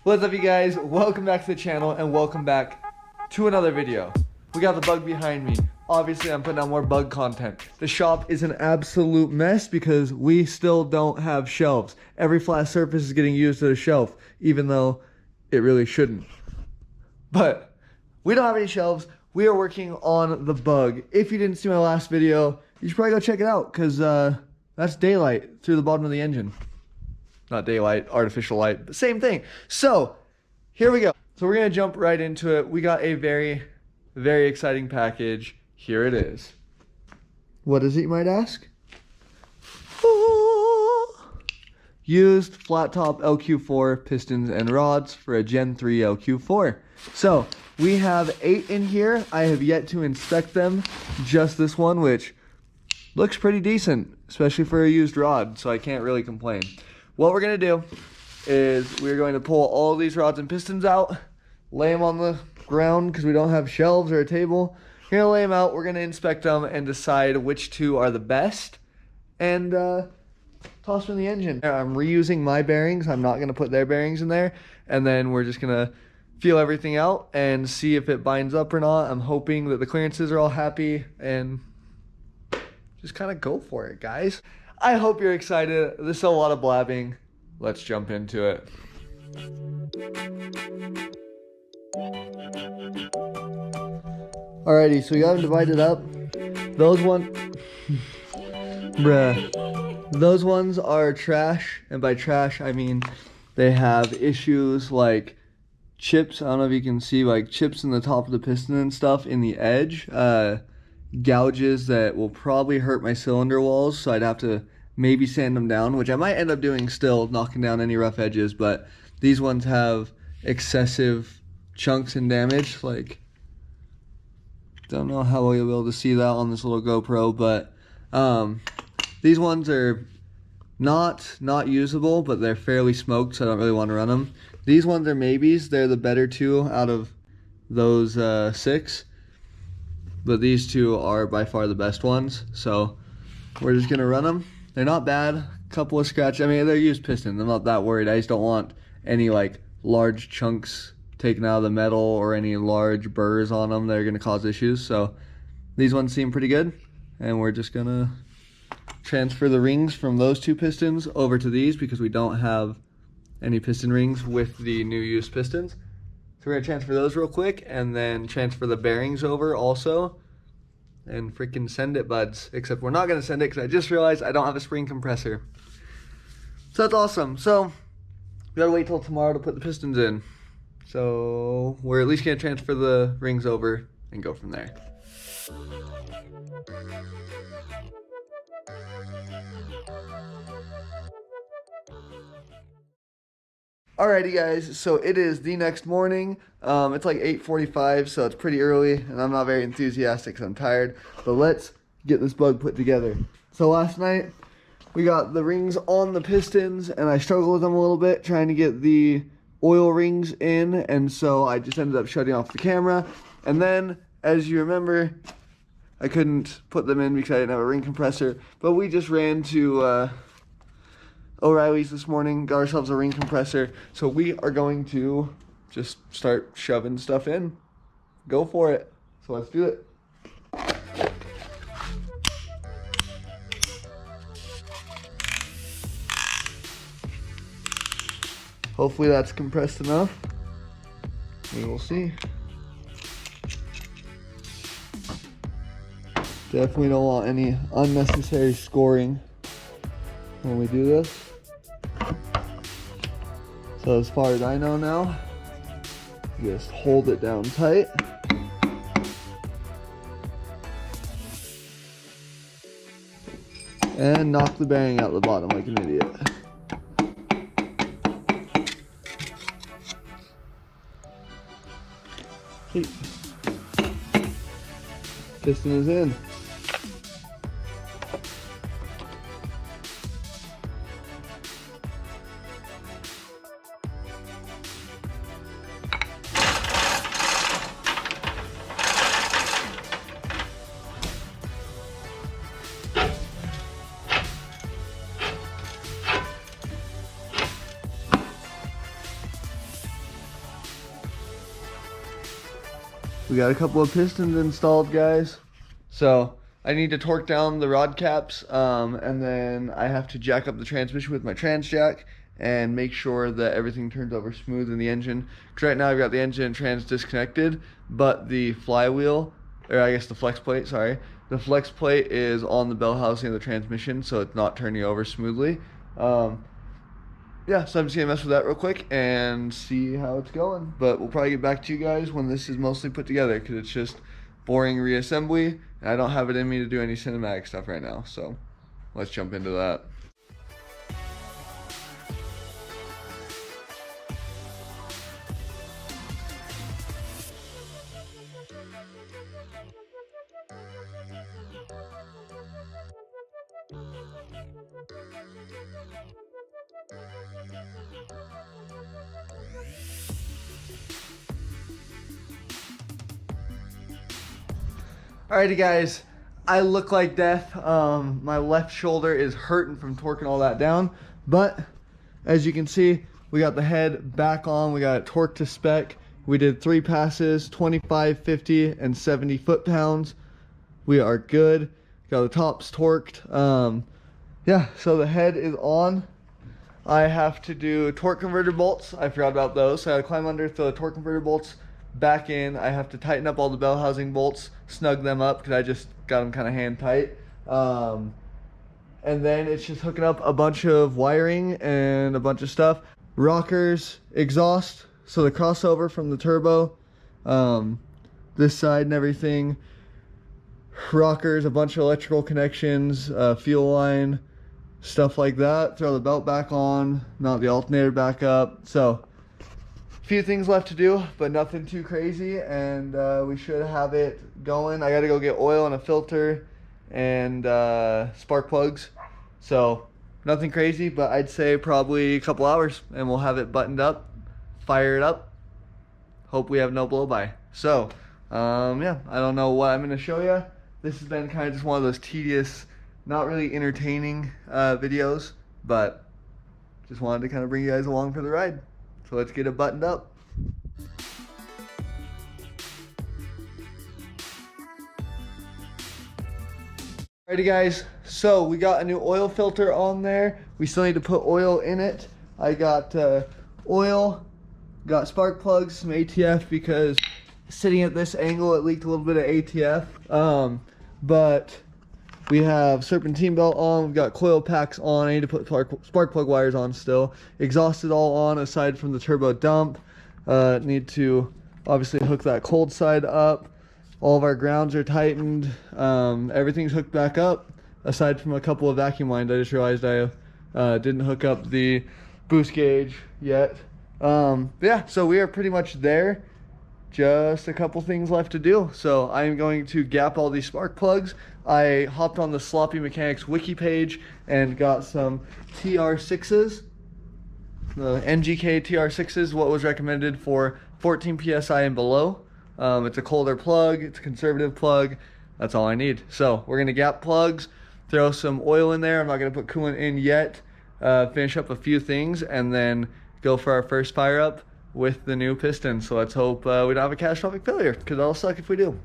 What's up, you guys? Welcome back to the channel and welcome back to another video. We got the bug behind me. Obviously, I'm putting out more bug content. The shop is an absolute mess because we still don't have shelves. Every flat surface is getting used as a shelf, even though it really shouldn't. But we don't have any shelves. We are working on the bug. If you didn't see my last video, you should probably go check it out because that's daylight through the bottom of the engine. Not daylight, artificial light, but same thing. So here we go. So we're gonna jump right into it. We got a very, very exciting package. Here it is. What is it, you might ask? Used flat top LQ4 pistons and rods for a Gen 3 LQ4. So we have 8 in here. I have yet to inspect them. Just this one, which looks pretty decent, especially for a used rod, so I can't really complain. What we're going to do is we're going to pull all these rods and pistons out, lay them on the ground because we don't have shelves or a table. We're going to lay them out, we're going to inspect them and decide which two are the best and toss them in the engine. I'm reusing my bearings. I'm not going to put their bearings in there. And then we're just going to feel everything out and see if it binds up or not. I'm hoping that the clearances are all happy and just kind of go for it, guys. I hope you're excited. This is a lot of blabbing. Let's jump into it. Alrighty, so we got them divided up. Those ones are trash, and by trash I mean they have issues like chips. I don't know if you can see, like chips in the top of the piston and stuff in the edge. Gouges that will probably hurt my cylinder walls, so I'd have to maybe sand them down, which I might end up doing still, knocking down any rough edges. But these ones have excessive chunks and damage. Like, don't know how well you'll be able to see that on this little GoPro, but these ones are not usable, but they're fairly smoked, so I don't really want to run them. These ones are maybes. They're the better two out of those 6. But these two are by far the best ones, so we're just gonna run them. They're not bad. Couple of scratches. I mean, they're used pistons. I'm not that worried. I just don't want any like large chunks taken out of the metal or any large burrs on them that are gonna cause issues. So these ones seem pretty good, and we're just gonna transfer the rings from those 2 pistons over to these because we don't have any piston rings with the new used pistons. So we're gonna transfer those real quick and then transfer the bearings over also and freaking send it, buds. Except we're not gonna send it because I just realized I don't have a spring compressor. So that's awesome. So we gotta wait till tomorrow to put the pistons in. So we're at least gonna transfer the rings over and go from there. Alrighty, guys, so it is the next morning. It's like 8:45, so it's pretty early, and I'm not very enthusiastic because I'm tired. But let's get this bug put together. So last night, we got the rings on the pistons, and I struggled with them a little bit, trying to get the oil rings in, and so I just ended up shutting off the camera. And then, as you remember, I couldn't put them in because I didn't have a ring compressor, but we just ran to O'Reilly's this morning, got ourselves a ring compressor, so we are going to just start shoving stuff in. Go for it. So let's do it. Hopefully that's compressed enough. We will see. Definitely don't want any unnecessary scoring when we do this. So as far as I know now, just hold it down tight. And knock the bearing out the bottom like an idiot. Okay. Piston is in. We got a couple of pistons installed, guys. So I need to torque down the rod caps, and then I have to jack up the transmission with my trans jack and make sure that everything turns over smooth in the engine. Because right now I've got the engine and trans disconnected, but the flywheel, or I guess the flex plate, sorry. The flex plate is on the bell housing of the transmission, so it's not turning over smoothly. Yeah, so I'm just gonna mess with that real quick and see how it's going. But we'll probably get back to you guys when this is mostly put together, because it's just boring reassembly, and I don't have it in me to do any cinematic stuff right now. So let's jump into that. Alrighty guys, I look like death. My left shoulder is hurting from torquing all that down, but as you can see, we got the head back on. We got it torqued to spec. We did 3 passes, 25, 50, and 70 foot-pounds. We are good. Got the tops torqued. Yeah, so the head is on. I have to do torque converter bolts. I forgot about those. So I gotta climb under, throw the torque converter bolts back in. I have to tighten up all the bell housing bolts, snug them up because I just got them kind of hand tight. And then it's just hooking up a bunch of wiring and a bunch of stuff. Rockers, exhaust, so the crossover from the turbo, this side and everything. Rockers, a bunch of electrical connections, fuel line, stuff like that. Throw the belt back on, mount the alternator back up. So few things left to do, but nothing too crazy, and we should have it going. I gotta go get oil and a filter and spark plugs, so nothing crazy, but I'd say probably a couple hours and we'll have it buttoned up, fire it up, hope we have no blow by. So yeah, I don't know what I'm gonna show you. This has been kind of just one of those tedious, not really entertaining videos, but just wanted to kind of bring you guys along for the ride. So let's get it buttoned up. Alrighty guys, so we got a new oil filter on there. We still need to put oil in it. I got oil, got spark plugs, some ATF, because sitting at this angle it leaked a little bit of ATF. But we have serpentine belt on, we've got coil packs on. I need to put spark plug wires on still. Exhaust is all on aside from the turbo dump. Need to obviously hook that cold side up. All of our grounds are tightened. Everything's hooked back up aside from a couple of vacuum lines. I just realized I didn't hook up the boost gauge yet. Yeah, so we are pretty much there. Just a couple things left to do. So I am going to gap all these spark plugs. I hopped on the Sloppy Mechanics wiki page and got some TR6s. The NGK TR6s, what was recommended for 14 PSI and below. It's a colder plug, it's a conservative plug. That's all I need. So we're gonna gap plugs, throw some oil in there. I'm not gonna put coolant in yet. Finish up a few things and then go for our first fire up with the new piston. So let's hope we don't have a catastrophic failure, because that'll suck if we do.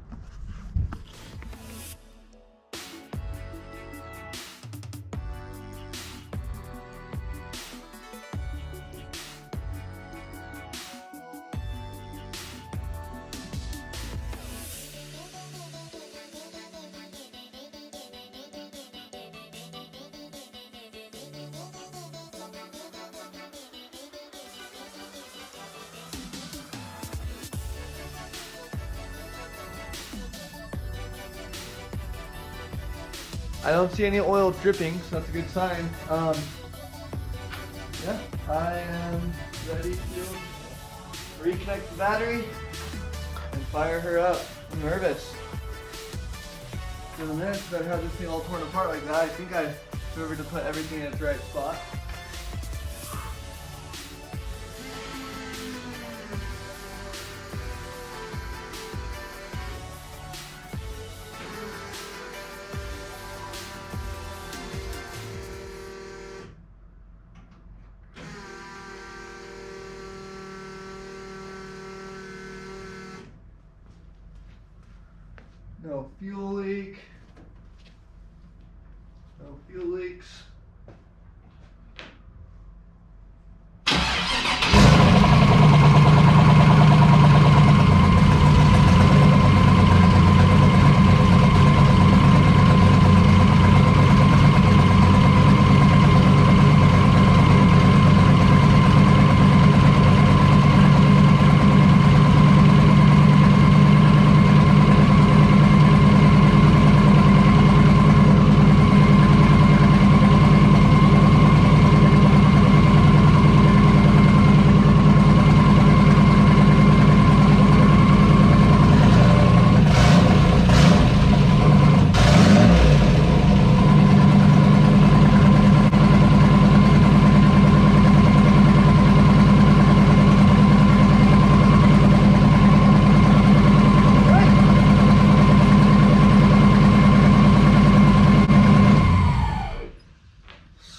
I don't see any oil dripping, so that's a good sign. Yeah, I am ready to reconnect the battery and fire her up. I'm nervous. In a minute, because I have this thing all torn apart like that. I think I remembered to put everything in its right spot. No fuel leak. No fuel leaks.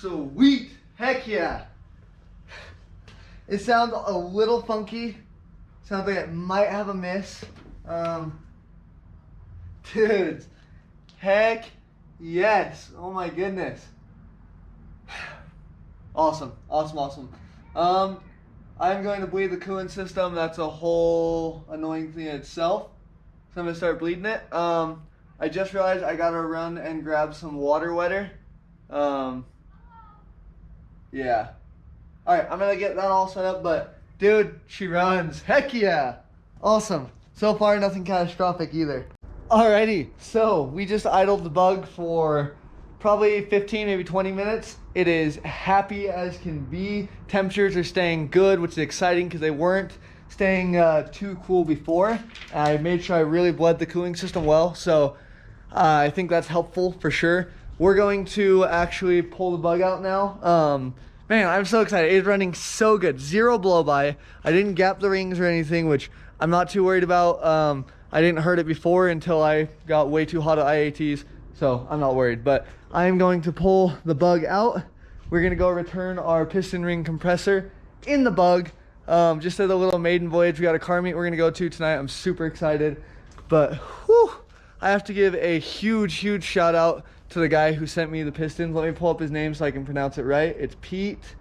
Sweet! Heck yeah! It sounds a little funky. Sounds like it might have a miss. Dudes, heck yes! Oh my goodness. Awesome, awesome, awesome. I'm going to bleed the coolant system. That's a whole annoying thing in itself. So I'm gonna start bleeding it. I just realized I gotta run and grab some water wetter. Yeah. Alright, I'm gonna get that all set up, but dude, she runs. Heck yeah! Awesome. So far, nothing catastrophic either. Alrighty, so we just idled the bug for probably 15, maybe 20 minutes. It is happy as can be. Temperatures are staying good, which is exciting because they weren't staying too cool before. I made sure I really bled the cooling system well, so I think that's helpful for sure. We're going to actually pull the bug out now. Man, I'm so excited. It's running so good. Zero blow-by. I didn't gap the rings or anything, which I'm not too worried about. I didn't hurt it before until I got way too hot at IATs, so I'm not worried. But I am going to pull the bug out. We're going to go return our piston ring compressor in the bug. Just as a little maiden voyage. We got a car meet we're going to go to tonight. I'm super excited. But whew, I have to give a huge shout out to the guy who sent me the pistons. Let me pull up his name so I can pronounce it right. It's Pete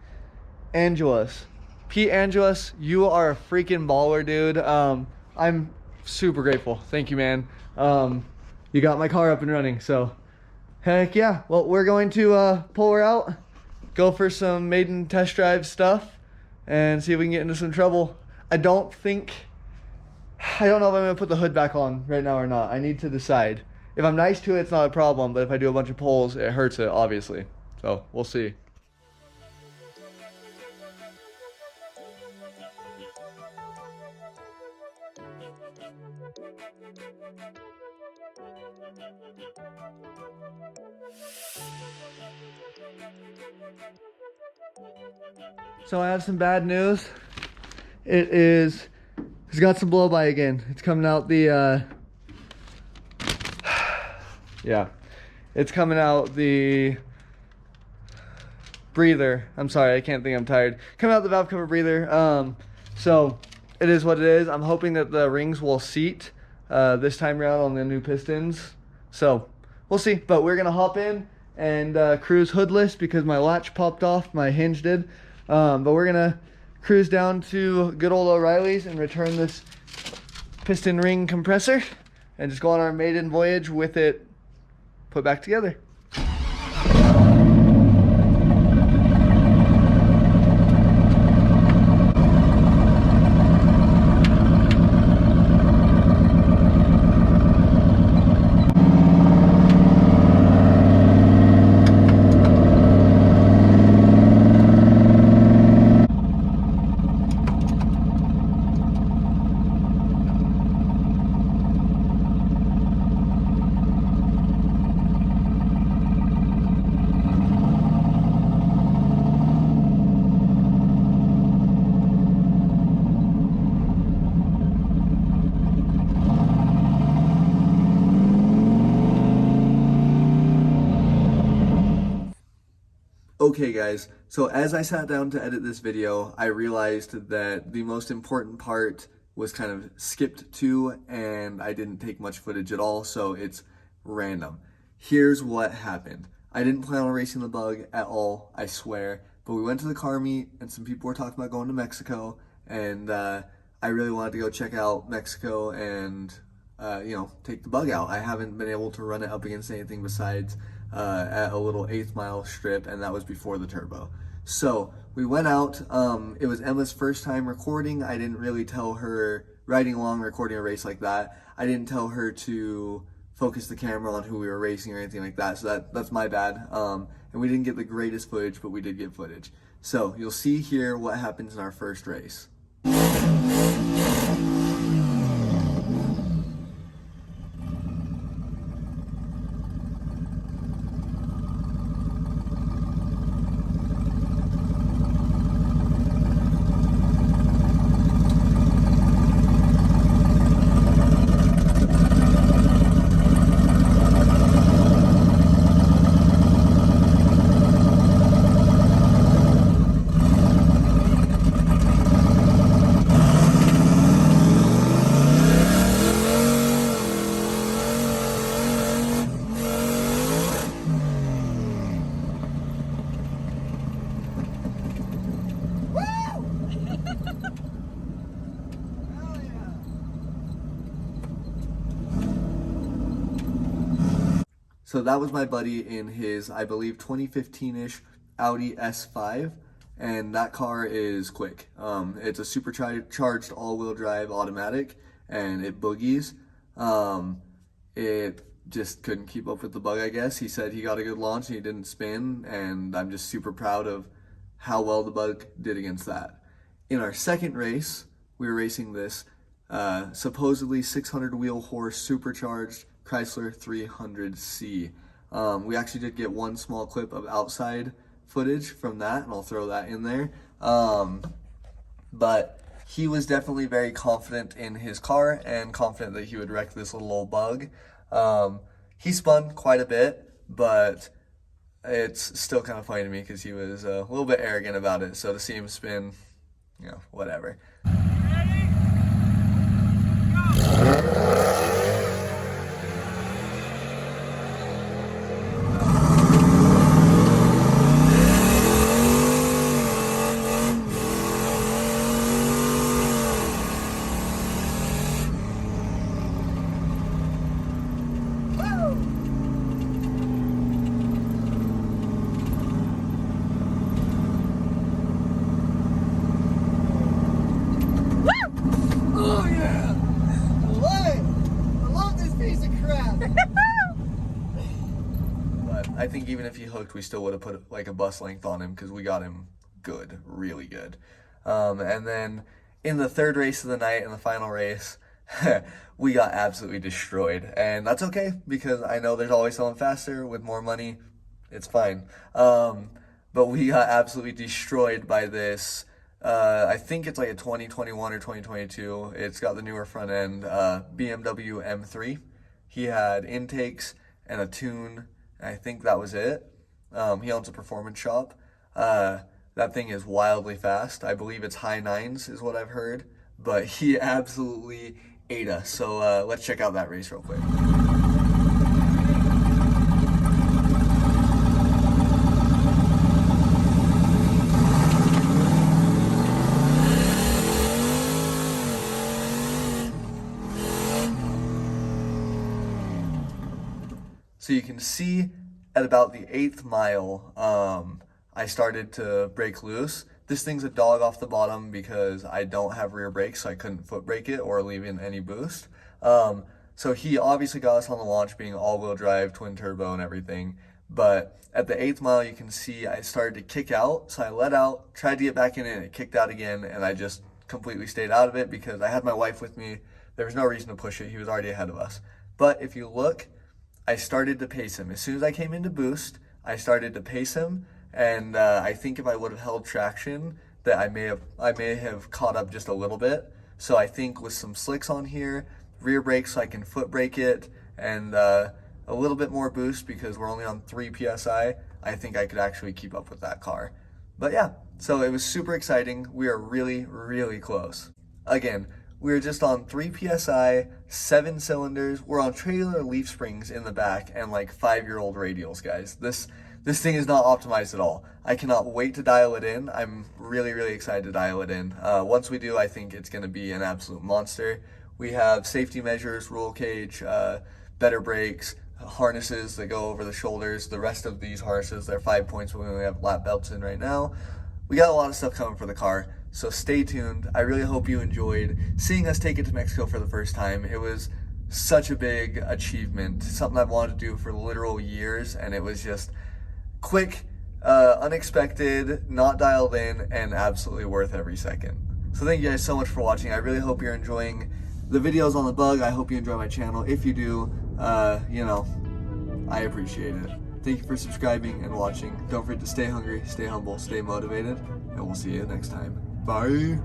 Angelis. Pete Angelis, you are a freaking baller, dude. I'm super grateful. Thank you, man. You got my car up and running, so heck yeah. Well, we're going to pull her out, go for some maiden test drive stuff, and see if we can get into some trouble. I don't know if I'm gonna put the hood back on right now or not. I need to decide. If I'm nice to it, it's not a problem, but if I do a bunch of pulls, it hurts it, obviously. So, we'll see. So I have some bad news. It's got some blow-by again. It's coming out the, yeah, it's coming out the breather. I'm sorry, I can't think, I'm tired. Coming out the valve cover breather. So it is what it is. I'm hoping that the rings will seat this time around on the new pistons. So we'll see, but we're gonna hop in and cruise hoodless because my latch popped off, my hinge did. But we're gonna cruise down to good old O'Reilly's and return this piston ring compressor and just go on our maiden voyage with it put back together. Okay guys, so as I sat down to edit this video, I realized that the most important part was kind of skipped to, and I didn't take much footage at all, so it's random. Here's what happened. I didn't plan on racing the Bug at all, I swear, but we went to the car meet, and some people were talking about going to Mexico, and I really wanted to go check out Mexico and take the Bug out. I haven't been able to run it up against anything besides at a little 8th mile strip, and that was before the turbo. So we went out. It was Emma's first time recording. I didn't really tell her, riding along, recording a race like that, I didn't tell her to focus the camera on who we were racing or anything like that. So that's my bad. And we didn't get the greatest footage, but we did get footage. So you'll see here what happens in our first race. So that was my buddy in his, I believe, 2015-ish Audi S5, and that car is quick. It's a supercharged all-wheel drive automatic, and it boogies. It just couldn't keep up with the Bug, I guess. He said he got a good launch and he didn't spin, and I'm just super proud of how well the Bug did against that. In our second race, we were racing this supposedly 600 wheel horse supercharged Chrysler 300C. We actually did get one small clip of outside footage from that, and I'll throw that in there. But he was definitely very confident in his car and confident that he would wreck this little old Bug. He spun quite a bit, but it's still kind of funny to me because he was a little bit arrogant about it. So to see him spin, whatever. Ready? Go! I think even if he hooked, we still would have put like a bus length on him because we got him good, really good. And then in the third race of the night, in the final race, we got absolutely destroyed. And that's okay because I know there's always someone faster with more money. It's fine. But we got absolutely destroyed by this. I think it's like a 2021 or 2022. It's got the newer front end, BMW M3. He had intakes and a tune. I think that was it. He owns a performance shop. That thing is wildly fast. I believe it's high nines is what I've heard. But he absolutely ate us. So let's check out that race real quick. So you can see at about the 8th mile, I started to break loose. This thing's a dog off the bottom because I don't have rear brakes, so I couldn't foot brake it or leave in any boost. So he obviously got us on the launch being all-wheel drive, twin turbo and everything. But at the 8th mile, you can see I started to kick out. So I let out, tried to get back in it, and it kicked out again. And I just completely stayed out of it because I had my wife with me. There was no reason to push it. He was already ahead of us. But if you look, I started to pace him. As soon as I came into boost, I started to pace him, and I think if I would have held traction, that I may have caught up just a little bit. So I think with some slicks on here, rear brakes so I can foot brake it, and a little bit more boost because we're only on 3 PSI, I think I could actually keep up with that car. But yeah, so it was super exciting. We are really, really close. Again, We're just on 3 PSI, 7 cylinders. We're on trailer leaf springs in the back and like 5-year-old radials, guys. This thing is not optimized at all. I cannot wait to dial it in. I'm really, really excited to dial it in. Once we do, I think it's going to be an absolute monster. We have safety measures, roll cage, better brakes, harnesses that go over the shoulders. The rest of these harnesses, they're 5 points, but we only have lap belts in right now. We got a lot of stuff coming for the car, so stay tuned. I really hope you enjoyed seeing us take it to Mexico for the first time. It was such a big achievement, something I've wanted to do for literal years, and it was just quick, unexpected, not dialed in, and absolutely worth every second. So thank you guys so much for watching. I really hope you're enjoying the videos on the Bug. I hope you enjoy my channel. If you do, I appreciate it. Thank you for subscribing and watching. Don't forget to stay hungry, stay humble, stay motivated, and we'll see you next time. Bye.